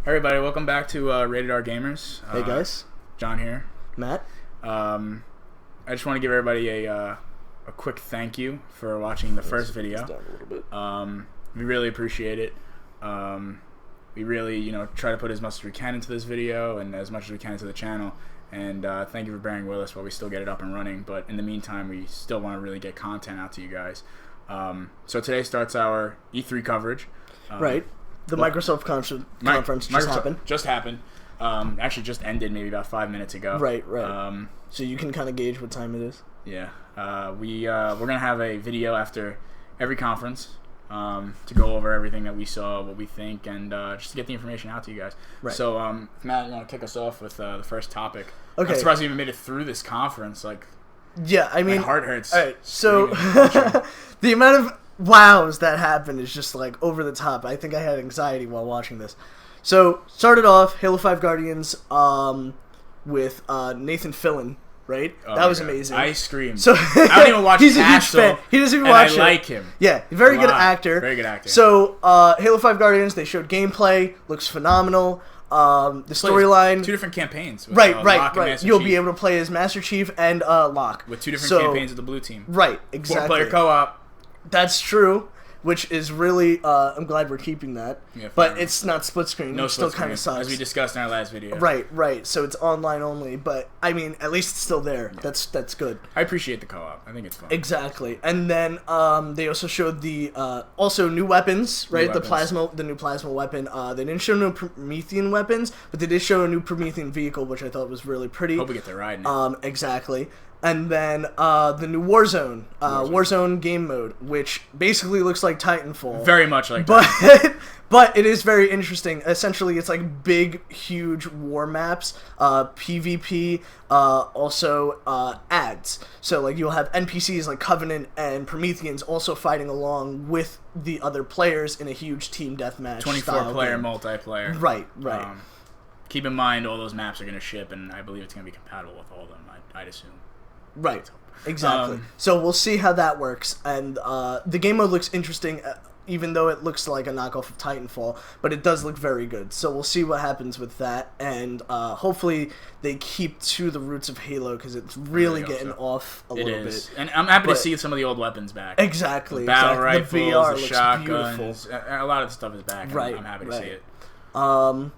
Hey everybody, welcome back to Rated R Gamers. Hey guys, John here. Matt. I just want to give everybody a quick thank you for watching the first video. Down a little bit. We really appreciate it. We really, try to put as much as we can into this video and as much as we can into the channel. And thank you for bearing with us while we still get it up and running. But in the meantime, we still want to really get content out to you guys. So today starts our E3 coverage. Right. The Microsoft conference just happened. Actually, just ended maybe about 5 minutes ago. Right. So you can kind of gauge what time it is. Yeah. We're gonna have a video after every conference to go over everything that we saw, what we think, and just to get the information out to you guys. Right. So, Matt, you want to kick us off with the first topic? Okay. I'm surprised we even made it through this conference. Yeah, I mean, my heart hurts. All right. So the amount of wows that happened is just like over the top. I think I had anxiety while watching this. So started off Halo 5 Guardians with Nathan Fillion, right? Oh that was God. amazing. I screamed. So I don't even watch he's Castle, a huge fan. He doesn't even and watch I it. like him. Yeah, very good Wow. actor. Very good actor. So Halo 5 Guardians, they showed gameplay, looks phenomenal. The storyline, two different campaigns. With, right. Locke and Master You'll Chief, be able to play as Master Chief and Locke with two different campaigns with the blue team. Right, exactly. 4-player co-op. That's true. Which is really, I'm glad we're keeping that. Yeah, but finally. it's not split screen. No It still split kind of screen, sucks. as we discussed in our last video. Right. So it's online only, but I mean, at least it's still there. Yeah. That's good. I appreciate the co-op. I think it's fun. Exactly. And then they also showed the also new weapons, right? The new plasma weapon. They didn't show no Promethean weapons, but they did show a new Promethean vehicle, which I thought was really pretty. Hope we get to ride in it. Exactly. And then the new Warzone game mode, which basically looks like Titanfall. Very much like that. But it is very interesting. Essentially, it's like big, huge war maps, PvP, also ads. So like you'll have NPCs like Covenant and Prometheans also fighting along with the other players in a huge team deathmatch. 24-player multiplayer. Right. Keep in mind all those maps are going to ship, and I believe it's going to be compatible with all of them. I'd assume. Right, exactly. So we'll see how that works, and the game mode looks interesting, even though it looks like a knockoff of Titanfall, but it does look very good. So we'll see what happens with that, and hopefully they keep to the roots of Halo, because it's really getting off a little bit. And I'm happy to see some of the old weapons back. Exactly. The battle rifles, the VR the looks shotguns, beautiful. a lot of the stuff is back. Right, I'm happy to see it. All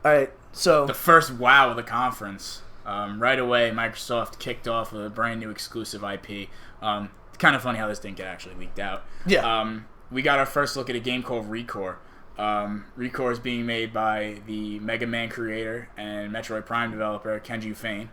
right, so the first wow of the conference. Right away, Microsoft kicked off with a brand new exclusive IP. Kind of funny how this didn't get actually leaked out. Yeah. We got our first look at a game called ReCore. ReCore is being made by the Mega Man creator and Metroid Prime developer Kenji Fane.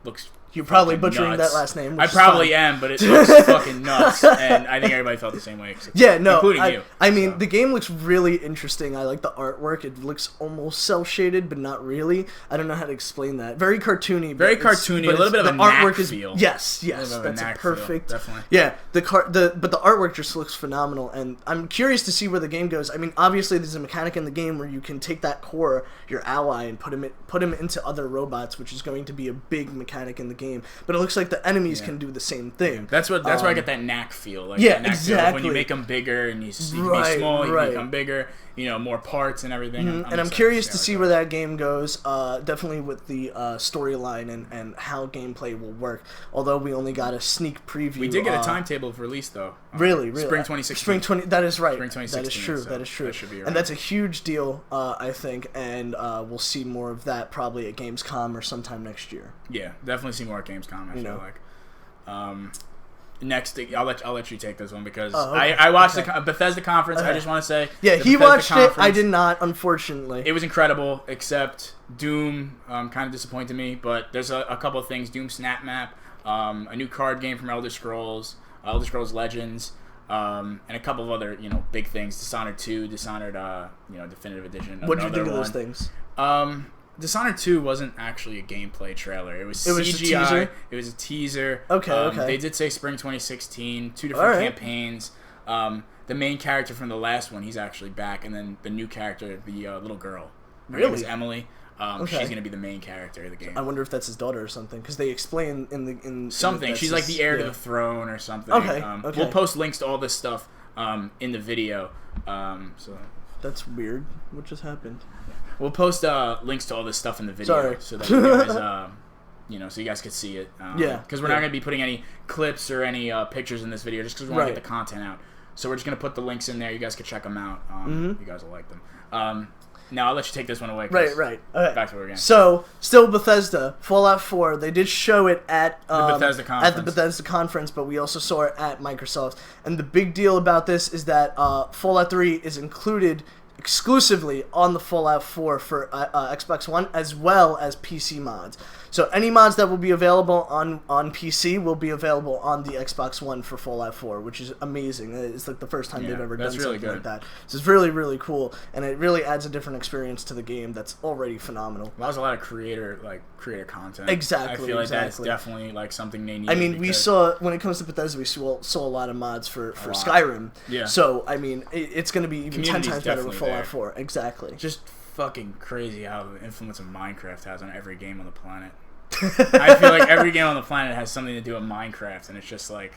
Looks you're probably fucking butchering nuts. that last name. I probably am, but it looks fucking nuts, and I think everybody felt the same way. Yeah, no, including you. I mean, the game looks really interesting. I like the artwork. It looks almost cell-shaded, but not really. I don't know how to explain that. Very cartoony. Very cartoony. A little bit of a knack feel. Yes, that's a perfect. Definitely. Yeah, but the artwork just looks phenomenal, and I'm curious to see where the game goes. I mean, obviously, there's a mechanic in the game where you can take that core, your ally, and put him into other robots, which is going to be a big mechanic in the game. But it looks like the enemies can do the same thing. Yeah. That's where I get that knack feel. Like yeah, that knack exactly. feel when you make them bigger and you can be small, you become bigger. More parts and everything. Mm-hmm. I'm curious to see where that game goes. Definitely with the storyline and how gameplay will work. Although we only got a sneak preview. We did get a timetable of release though. Really. Spring 2016. That is right. Spring 2016. That is true. So that is true. That should be right. And that's a huge deal, I think. And we'll see more of that probably at Gamescom or sometime next year. Yeah, definitely see more at Gamescom. I feel like. Next, I'll let you take this one because I watched the Bethesda conference. I just want to say, he watched it. I did not, unfortunately. It was incredible, except Doom kind of disappointed me. But there's a couple of things: Doom Snap Map, a new card game from Elder Scrolls Legends, and a couple of other big things: Dishonored 2, Dishonored Definitive Edition. What did you think of those things? Dishonored 2 wasn't actually a gameplay trailer. It was CGI. A teaser? It was a teaser. Okay. They did say spring 2016. Two different campaigns. The main character from the last one, he's actually back, and then the new character, the little girl. Her name is Emily. She's gonna be the main character of the game. I wonder if that's his daughter or something, because they explain in something. She's like the heir to the throne or something. Okay. We'll post links to all this stuff in the video. So That's weird. What just happened? We'll post links to all this stuff in the video. Sorry. So that you guys, so you guys could see it. Yeah. Because we're not going to be putting any clips or any pictures in this video just because we want to get the content out. So we're just going to put the links in there. You guys can check them out. You guys will like them. Now I'll let you take this one away. Right. Okay. Back to what we're getting. So, still Bethesda, Fallout 4. They did show it at the Bethesda conference. At the Bethesda conference, but we also saw it at Microsoft. And the big deal about this is that Fallout 3 is included exclusively on the Fallout 4 for Xbox One as well as PC mods. So any mods that will be available on PC will be available on the Xbox One for Fallout 4, which is amazing. It's like the first time they've ever done something like that. So it's really, really cool, and it really adds a different experience to the game that's already phenomenal. Well, there's a lot of creator content. Exactly. I feel like that's definitely like something they need. I mean, we saw, when it comes to Bethesda, we saw a lot of mods for Skyrim. Yeah. So, I mean, it's going to be even 10 times better with Fallout 4. Exactly. Just fucking crazy how the influence of Minecraft has on every game on the planet. I feel like every game on the planet has something to do with Minecraft, and it's just like,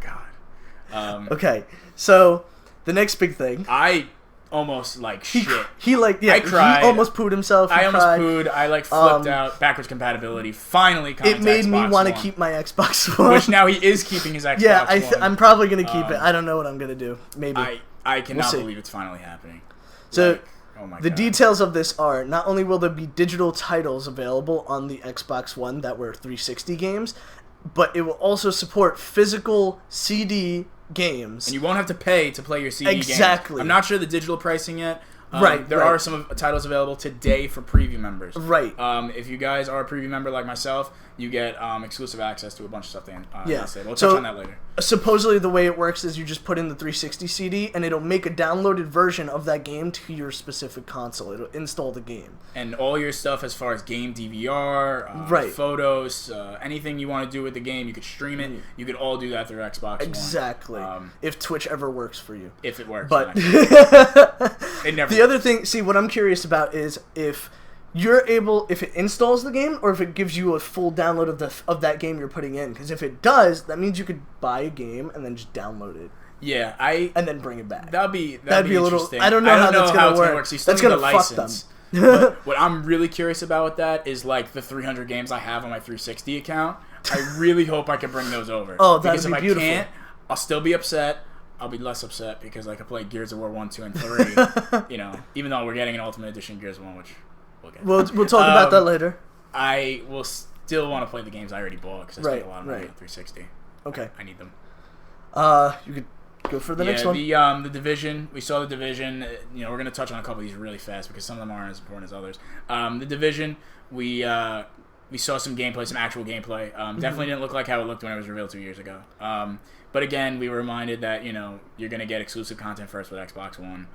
God. Okay, so the next big thing. I almost shit. I cried. He almost pooed himself. I almost pooed. I flipped out. Backwards compatibility finally comes. It made me want to keep my Xbox One. Which now he is keeping his Xbox One. I'm probably gonna keep it. I don't know what I'm gonna do. Maybe. I cannot believe it's finally happening. So. Oh my the God. details of this are, not only will there be digital titles available on the Xbox One that were 360 games, but it will also support physical CD games. And you won't have to pay to play your CD games. Exactly. I'm not sure the digital pricing yet. There are some titles available today for preview members. Right. If you guys are a preview member like myself, you get exclusive access to a bunch of stuff. We'll touch on that later. Supposedly the way it works is you just put in the 360 CD and it'll make a downloaded version of that game to your specific console. It'll install the game. And all your stuff as far as game DVR, photos, anything you want to do with the game, you could stream it. You could all do that through Xbox Exactly. One. If Twitch ever works for you. If it works. But it never the other thing, what I'm curious about is if it installs the game or if it gives you a full download of that game you're putting in. Because if it does, that means you could buy a game and then just download it. Yeah, and then bring it back. That'd be a little. I don't know how that's gonna work. So that's gonna fuck them. But what I'm really curious about with that is the 300 games I have on my 360 account. I really hope I can bring those over. Oh, that'd be beautiful. If I can't, I'll still be upset. I'll be less upset because I could play Gears of War 1, 2, and 3. Even though we're getting an Ultimate Edition Gears of War 1, which we'll talk about that later. I will still want to play the games I already bought because I spent a lot of money on 360. Okay. I need them. You could go for the next one. The Division. We saw the Division. We're going to touch on a couple of these really fast because some of them aren't as important as others. The Division, we saw some gameplay, some actual gameplay. Definitely didn't look like how it looked when it was revealed 2 years ago. But again, we were reminded that you're going to get exclusive content first with Xbox One.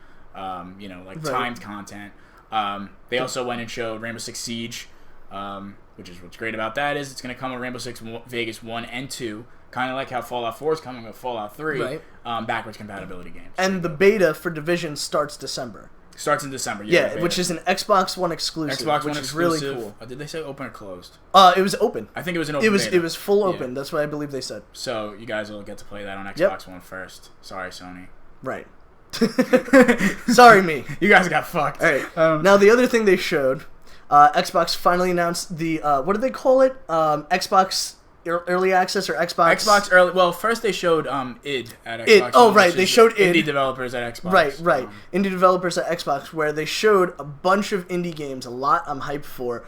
Timed content. They also went and showed Rainbow Six Siege, which is what's great about that is it's going to come with Rainbow Six Vegas 1 and 2, kind of like how Fallout 4 is coming with Fallout 3, backwards compatibility games. And the beta for Division starts December. Starts in December. Yeah, which is an Xbox One exclusive. Which is really cool. Did they say open or closed? It was open. I think it was an open beta. It was full open. That's what I believe they said. So you guys will get to play that on Xbox One first. Sorry, Sony. Right. Sorry, me. You guys got fucked. All right. Now the other thing they showed, Xbox finally announced the what did they call it? Xbox Early Access or Xbox Early. Well, first they showed id at Xbox. Oh, right. They showed id. Indie developers at Xbox. Right. Indie developers at Xbox, where they showed a bunch of indie games. A lot I'm hyped for.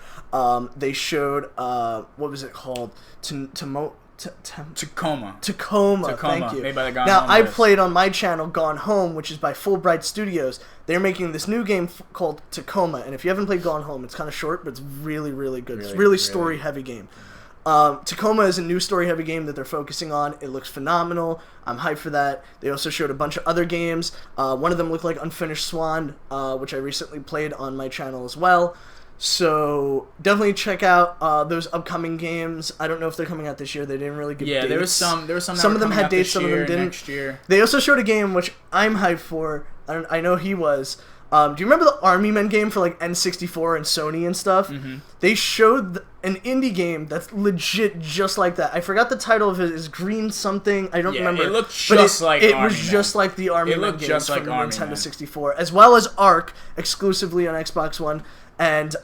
They showed what was it called? Tacoma. Thank you. Made by the Gone now, Home I guys. played on my channel Gone Home, which is by Fulbright Studios. They're making this new game called Tacoma, and if you haven't played Gone Home, it's kind of short, but it's really, really good. It's really story-heavy game. Tacoma is a new story-heavy game that they're focusing on. It looks phenomenal. I'm hyped for that. They also showed a bunch of other games. One of them looked like Unfinished Swan, which I recently played on my channel as well. So definitely check out those upcoming games. I don't know if they're coming out this year. They didn't really give dates. There was some. Some of them had dates. Some of them didn't. Next year. They also showed a game which I'm hyped for. I know he was. Do you remember the Army Men game for like N64 and Sony and stuff? Mm-hmm. They showed an indie game that's legit just like that. I forgot the title of it. Is Green something? I don't remember. It looked just like it Army was Men. just like the Army It Men looked games just like from the Army Nintendo Men. 64, as well as Ark exclusively on Xbox One, and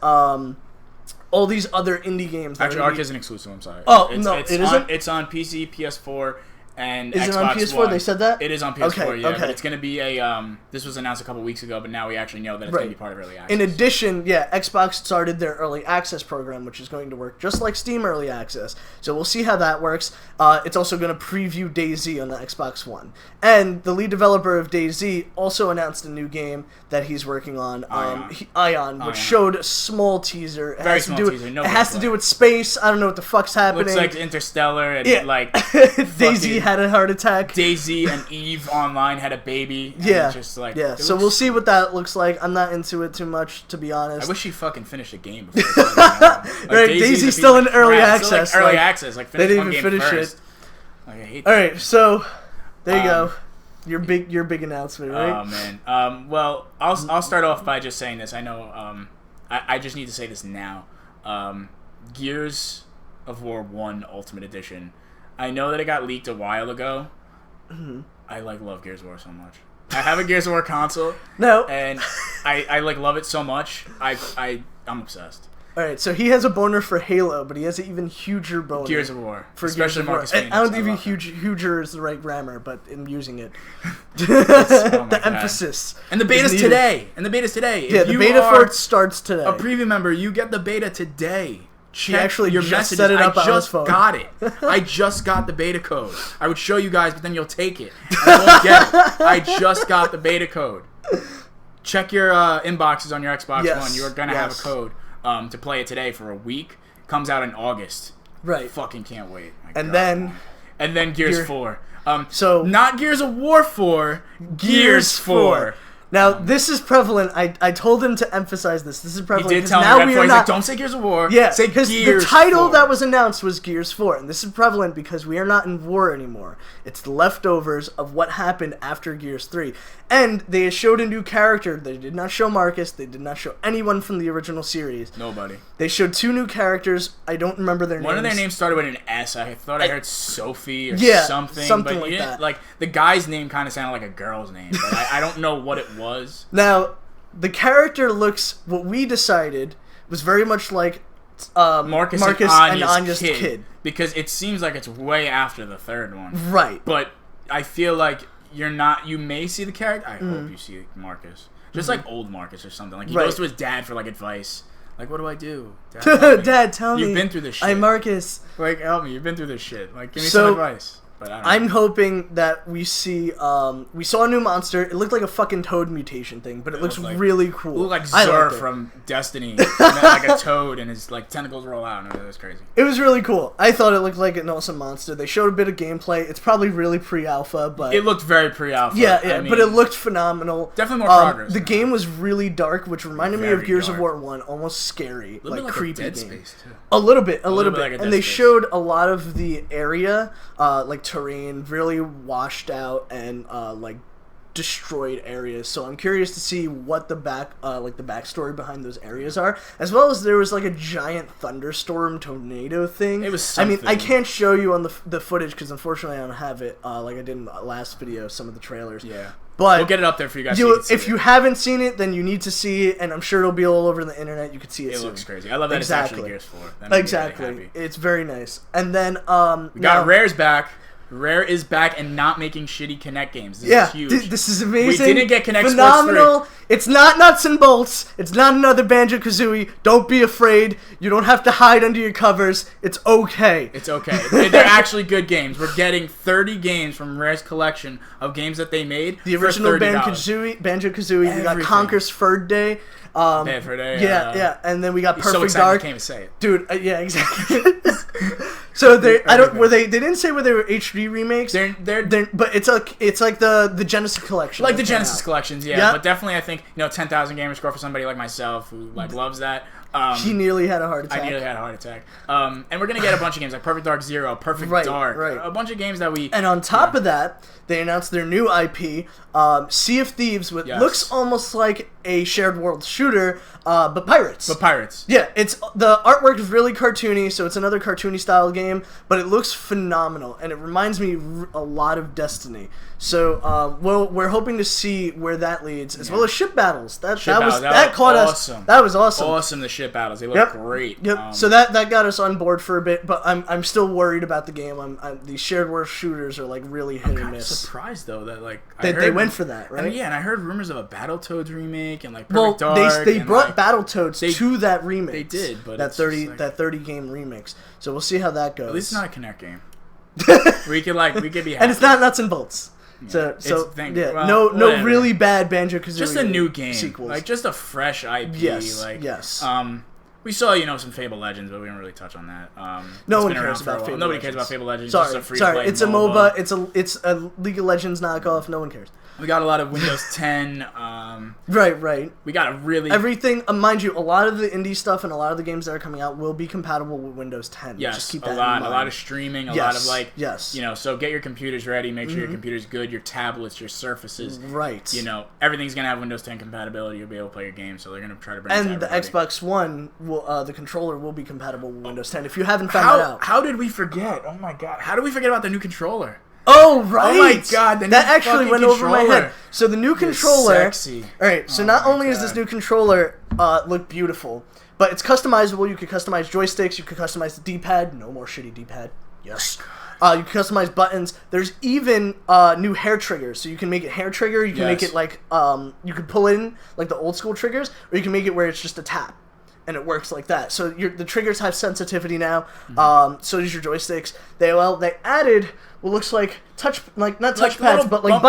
all these other indie games. Actually, Ark isn't exclusive. I'm sorry. Oh, it's, no, it's it on, isn't? It's on PC, PS4, and Is Xbox it on PS4? One. They said that? It is on PS4, Okay, yeah. okay. But it's going to be a... this was announced a couple weeks ago, but now we actually know that it's going to be part of Early Access. In addition, yeah, Xbox started their Early Access program, which is going to work just like Steam Early Access. So we'll see how that works. It's also going to preview DayZ on the Xbox One. And the lead developer of DayZ also announced a new game that he's working on, Ion, which showed a small teaser. It has to do with space. I don't know what the fuck's happening. Looks like Interstellar and like DayZ had a heart attack. DayZ and Eve Online had a baby. And Yeah, just like, so we'll see what that looks like. I'm not into it too much, to be honest. I wish he fucking finished the game before. Right, DayZ's still in early access. Early access. Like, they didn't even finish it. Like, I hate All right, so there you go. Your big announcement, right? Oh man. Well, I'll start off by just saying this. I know. I just need to say this now. Gears of War 1 Ultimate Edition. I know that it got leaked a while ago. Mm-hmm. I love Gears of War so much. I have a Gears of War console. No. And I love it so much. I'm obsessed. All right, so he has a boner for Halo, but he has an even huger boner. Gears of War, for especially Marcus Phoenix. I don't think huger is the right grammar, but I'm using it. The emphasis. And the beta's today. Yeah, If the you beta are for it starts today. a preview member, you get the beta today. He actually your just messages. set it up I on his just phone. got it. I just got the beta code. I would show you guys, but then you'll take it. And I won't get it. I just got the beta code. Check your inboxes on your Xbox One. You're gonna have a code to play it today for a week. Comes out in August. Right. Fucking can't wait. And then Gears 4. So not Gears of War 4. Gears 4. Now, this is prevalent. I told him to emphasize this. This is prevalent. He did tell me now that we before. are He's not, like, don't say Gears of War. Yeah, say because Gears the title 4. that was announced was Gears 4, and this is prevalent because we are not in war anymore. It's the leftovers of what happened after Gears 3. And they showed a new character. They did not show Marcus. They did not show anyone from the original series. Nobody. They showed 2 new characters. I don't remember their names. One of their names started with an S. I thought I heard Sophie or something. Something but like that. Like, the guy's name kind of sounded like a girl's name, but I don't know what it was. Now, the character looks, what we decided, was very much like Marcus and Anya's kid. Because it seems like it's way after the third one. Right. But I feel like you may see the character. I hope you see Marcus. Just like old Marcus or something. Like, he goes to his dad for, like, advice. Like, what do I do? Dad, help me. Dad, tell me. You've been through this shit. I'm Marcus. Like, help me. You've been through this shit. Like, give me some advice. But I'm hoping that we see, we saw a new monster. It looked like a fucking toad mutation thing, but it looks really cool. It looked like Zur from Destiny. Like a toad, and his like tentacles roll out, and it was crazy. It was really cool. I thought it looked like an awesome monster. They showed a bit of gameplay. It's probably really pre-alpha, but... It looked very pre-alpha. Yeah, I mean, but it looked phenomenal. Definitely more progress. The game was really dark, which reminded me of Gears of War 1. Almost scary. A little bit like creepy Dead game. Space, too. A little bit. Like and they showed a lot of the area, like terrain, really washed out and like destroyed areas. So I'm curious to see what the backstory behind those areas are, as well as there was like a giant thunderstorm tornado thing. It was something. I mean, I can't show you on the footage because unfortunately I don't have it like I did in the last video, some of the trailers. Yeah. But we'll get it up there for you guys. If you haven't seen it, then you need to see it, and I'm sure it'll be all over the internet. You could see it soon. It looks crazy. I love that it's actually Gears 4. Exactly. Really it's very nice. And then we got Rare's back. Rare is back and not making shitty Kinect games. This is huge. This is amazing. We didn't get Kinect phenomenal. Sports 3. It's not nuts and bolts. It's not another Banjo-Kazooie. Don't be afraid. You don't have to hide under your covers. It's okay. It's okay. They're actually good games. We're getting 30 games from Rare's collection of games that they made. The original Banjo-Kazooie. We got Conker's Third Day. Yeah, and then we got Perfect so excited Dark. I can't even say it. Dude, yeah, exactly. So they didn't say where they were HD remakes. They're but it's like the Genesis collection. Like the Genesis collections, yeah. But definitely I think think 10,000 gamer score for somebody like myself who like loves that. He nearly had a heart attack. I nearly had a heart attack. And we're gonna get a bunch of games like Perfect Dark Zero, Perfect Dark, a bunch of games that we. And on top of that, they announced their new IP, Sea of Thieves, which looks almost like a shared world shooter, but pirates. Yeah, the artwork is really cartoony, so it's another cartoony style game, but it looks phenomenal, and it reminds me a lot of Destiny. So, we're hoping to see where that leads, as well as ship battles. That caught us. That was awesome. Awesome, the ship battles. They look great. Yep. So that got us on board for a bit, but I'm still worried about the game. These shared world shooters are like really hit or miss. I'm surprised though that like they went for that, right? And I heard rumors of a Battletoads remake and like Perfect Dark. They brought Battletoads to that remake. They did, but that 30 game remix. So we'll see how that goes. At least it's not a Kinect game. we could be happy. And it's not nuts and bolts. No really bad Banjo-Kazooie. Just a new game, sequels. like just a fresh IP. Yes. We saw some Fable Legends, but we didn't really touch on that. No one cares about Fable. Nobody cares about Fable Legends. Sorry, it's just a free-to-play it's a MOBA. It's a League of Legends knockoff. No one cares. We got a lot of Windows 10. Right. We got a really everything. Mind you, a lot of the indie stuff and a lot of the games that are coming out will be compatible with Windows 10. Yes, just keep that a lot of streaming, a lot of like so get your computers ready. Make sure your computer's good. Your tablets, your Surfaces. Right. Everything's gonna have Windows 10 compatibility. You'll be able to play your game. So they're gonna try to bring. And the Xbox One will the controller will be compatible with Windows 10. If you haven't found that out, how did we forget? Oh my god, how did we forget about the new controller? Oh right! Oh my god, that actually went over my head. So the new controller. Sexy. All right. So not only is this new controller look beautiful, but it's customizable. You can customize joysticks. You can customize the D-pad. No more shitty D-pad. Yes. You can customize buttons. There's even new hair triggers. So you can make it hair trigger. You can make it like you can pull in like the old school triggers, or you can make it where it's just a tap. And it works like that. So the triggers have sensitivity now. So does your joysticks. They added what looks like not touchpads, but like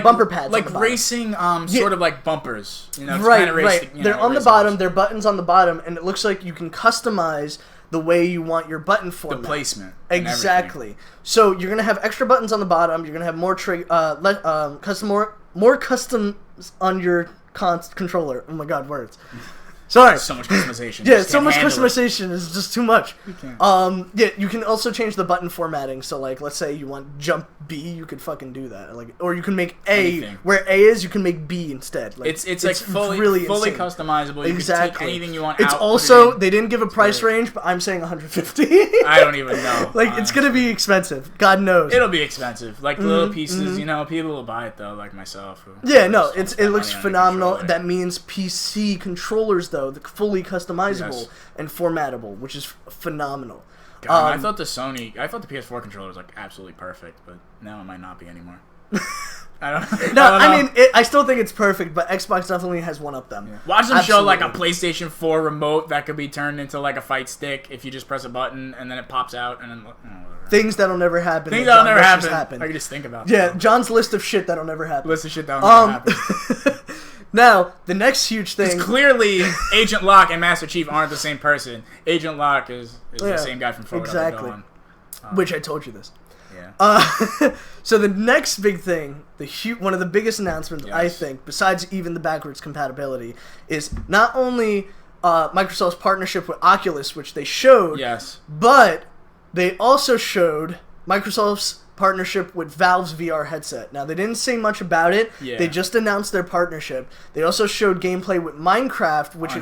bumper pads, like racing, sort of like bumpers. Right. They're on the bottom. They're buttons on the bottom, and it looks like you can customize the way you want your button format. The placement. Exactly. So you're gonna have extra buttons on the bottom. You're gonna have more more customs on your controller. Oh my god, words. Sorry. So much customization. Yeah, so much customization is just too much. You can also change the button formatting. So, like, let's say you want jump B, you could fucking do that. Like, or you can make A where A is, you can make B instead. Like, it's like fully customizable. You can take anything you want. It's also they didn't give a price range, but I'm saying 150. I don't even know. Like, it's gonna be expensive. God knows. It'll be expensive. Like little pieces, people will buy it though, like myself. It looks phenomenal. That means PC controllers though. Fully customizable and formattable, which is phenomenal. God, I thought the PS4 controller was like absolutely perfect, but now it might not be anymore. I don't know. I still think it's perfect, but Xbox definitely has one up them. Yeah. Watch them show like a PlayStation 4 remote that could be turned into like a fight stick if you just press a button and then it pops out and then things that'll never happen. Things that'll never happen. I can just think about. Yeah, John's list of shit that'll never happen. List of shit that'll never happen. Now, the next huge thing... Because clearly, Agent Locke and Master Chief aren't the same person. Agent Locke is the same guy from Forward exactly. Up and Which I told you this. Yeah. So the next big thing, one of the biggest announcements, I think, besides even the backwards compatibility, is not only Microsoft's partnership with Oculus, which they showed, but they also showed Microsoft's partnership with Valve's VR headset. Now, they didn't say much about it. Yeah. They just announced their partnership. They also showed gameplay with Minecraft, which on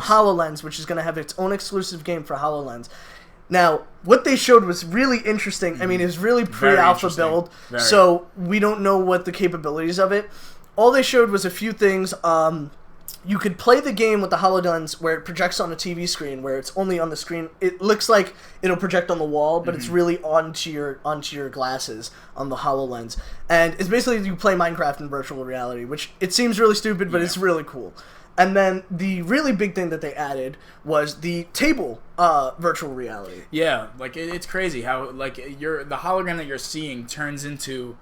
HoloLens, which is going to have its own exclusive game for HoloLens. Now, what they showed was really interesting. I mean, it's really pre-alpha build, so we don't know what the capabilities of it. All they showed was a few things. You could play the game with the HoloLens where it projects on a TV screen, where it's only on the screen. It looks like it'll project on the wall, but it's really onto your glasses on the HoloLens. And it's basically you play Minecraft in virtual reality, which it seems really stupid, but it's really cool. And then the really big thing that they added was the table virtual reality. Yeah, like it's crazy how like the hologram that you're seeing turns into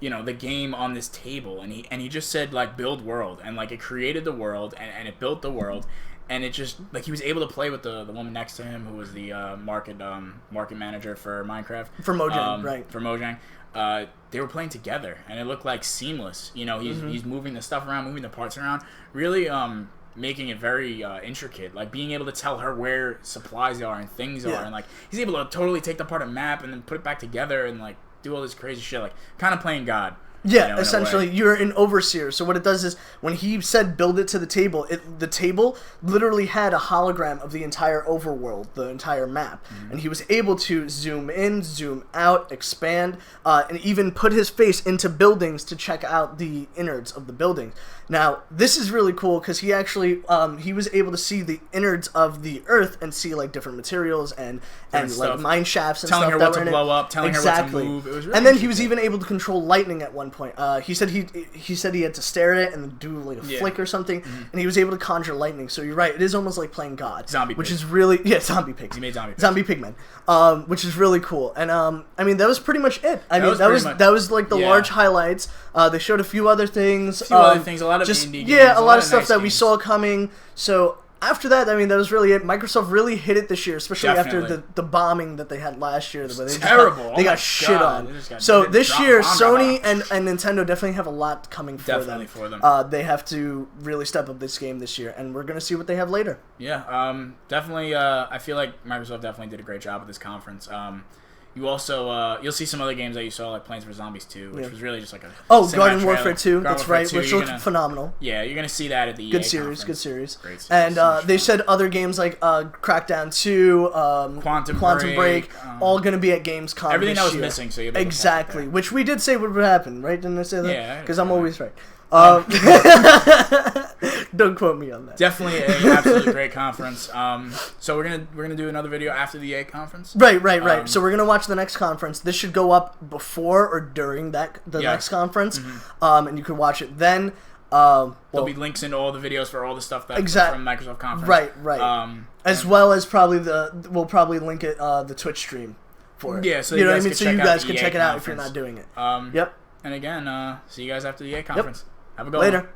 you know, the game on this table, and he just said like build world, and like it created the world, and it built the world, and it just like he was able to play with the woman next to him who was the market manager for Minecraft, For Mojang, right. for Mojang. They were playing together, and it looked like seamless. You know, he's moving the stuff around, moving the parts around, really making it very intricate, like being able to tell her where supplies are and things are, and like he's able to totally take apart a map and then put it back together and like do all this crazy shit, like kind of playing God. Yeah, you know, essentially, you're an overseer. So what it does is, when he said build it to the table, the table literally had a hologram of the entire overworld, the entire map. And he was able to zoom in, zoom out, expand, and even put his face into buildings to check out the innards of the buildings. Now, this is really cool because he actually, he was able to see the innards of the earth and see, like, different materials and like, mine shafts and telling stuff. her what to blow up, telling her what to move. It was really and then he was even able to control lightning at one point. He said he had to stare at it and then do like a flick or something, and he was able to conjure lightning. So you're right, it is almost like playing God. Zombie which pigs. is really zombie pigs. He made zombie pigmen, which is really cool. And I mean that was pretty much it. That was like the large highlights. They showed a few other things. A lot of indie games. Yeah, a lot of stuff nice that games. we saw coming. So after that, I mean, that was really it. Microsoft really hit it this year, especially Definitely. after the bombing that they had last year. Where they Terrible. They Oh got my shit God. on. So this year, Sony bomb. and Nintendo definitely have a lot coming for Definitely them. for them. They have to really step up this game this year, and we're going to see what they have later. Yeah, definitely. I feel like Microsoft definitely did a great job with this conference. You also you'll see some other games that you saw, like Plants vs Zombies 2, which was really just like a Garden Warfare 2. That's Warfare right, 2, which looked phenomenal. Yeah, you're gonna see that at the EA Good series. conference. Great series. Great series. And they said other games like Crackdown 2, Quantum Break, all going to be at Gamescom. Everything this that was year. missing, so you'll be able to exactly, check it which we did say would happen, right? Didn't I say that? Yeah, because I'm always right. Don't quote me on that. Definitely an absolutely great conference. So we're gonna do another video after the EA conference. Right. So we're gonna watch the next conference. This should go up before or during the next conference, and you can watch it then. There'll be links into all the videos for all the stuff that from Microsoft conference. Right. As well as we'll probably link it the Twitch stream for it. Yeah, so you know what I mean. can So you guys can check it out if you're not doing it. And again, see you guys after the EA conference. Have a good one. Later.